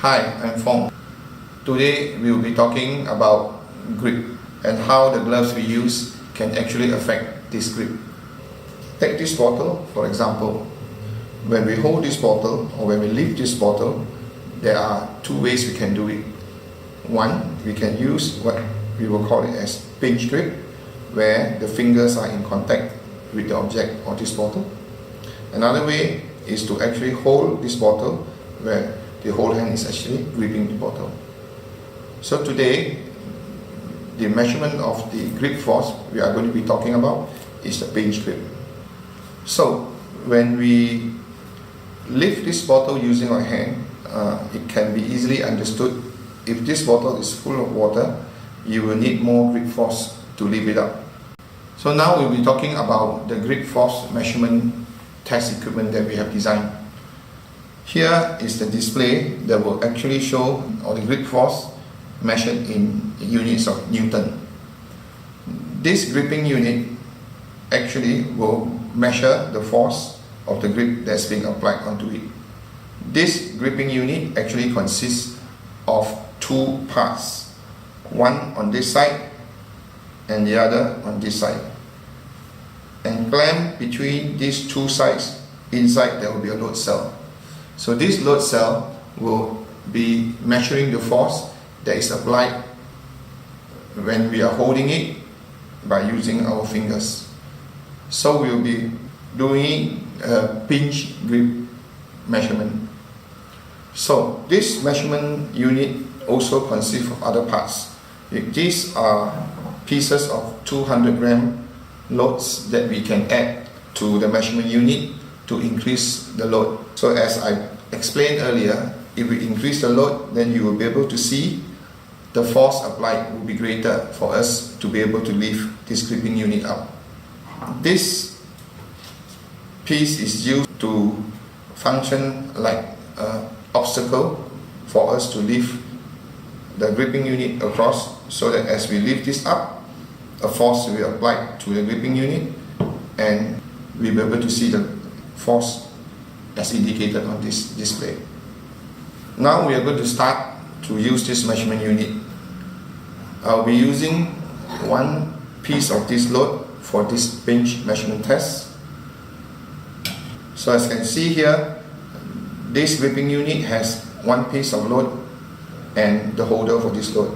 Hi, I'm Fong. Today we will be talking about grip and how the gloves we use can actually affect this grip. Take this bottle for example. When we hold this bottle or when we lift this bottle, there are two ways we can do it. One, we can use what we will call it as pinch grip, where the fingers are in contact with the object or this bottle. Another way is to actually hold this bottle where the whole hand is actually gripping the bottle. So today, the measurement of the grip force we are going to be talking about is the pinch grip. So when we lift this bottle using our hand, it can be easily understood. If this bottle is full of water, you will need more grip force to lift it up. So now we'll be talking about the grip force measurement test equipment that we have designed. Here is the display that will actually show all the grip force measured in units of Newton. This gripping unit actually will measure the force of the grip that's being applied onto it. This gripping unit actually consists of two parts, one on this side and the other on this side. And clamped between these two sides, inside there will be a load cell. So this load cell will be measuring the force that is applied when we are holding it by using our fingers. So we'll be doing a pinch grip measurement. So this measurement unit also consists of other parts. These are pieces of 200 gram loads that we can add to the measurement unit to increase the load. So as I explained earlier, if we increase the load, then you will be able to see the force applied will be greater for us to be able to lift this gripping unit up. This piece is used to function like an obstacle for us to lift the gripping unit across, so that as we lift this up, a force will be applied to the gripping unit and we'll be able to see the force as indicated on this display. Now we are going to start to use this measurement unit. I'll be using one piece of this load for this pinch measurement test. So as you can see here, this gripping unit has one piece of load and the holder for this load.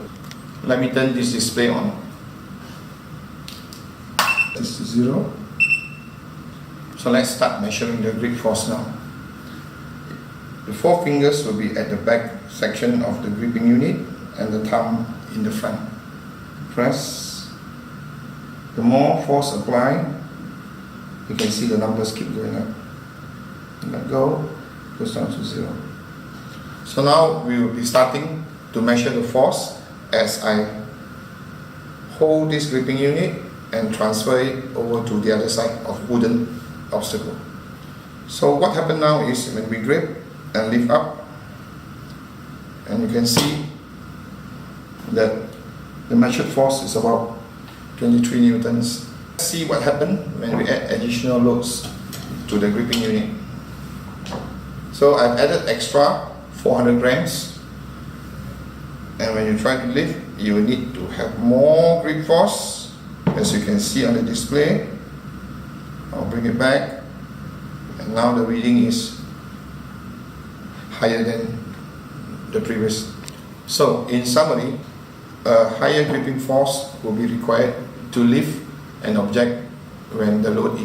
Let me turn this display on. This is 0. So let's start measuring the grip force now. The four fingers will be at the back section of the gripping unit and the thumb in the front. Press. The more force applied, you can see the numbers keep going up. Let go, goes down to 0. So now we will be starting to measure the force as I hold this gripping unit and transfer it over to the other side of wooden obstacle. So what happened now is when we grip and lift up, and you can see that the measured force is about 23 newtons. Let's see what happened when we add additional loads to the gripping unit. So I've added extra 400 grams, and when you try to lift, you will need to have more grip force, as you can see on the display. I'll bring it back, and now the reading is higher than the previous. So in summary, a higher gripping force will be required to lift an object when the load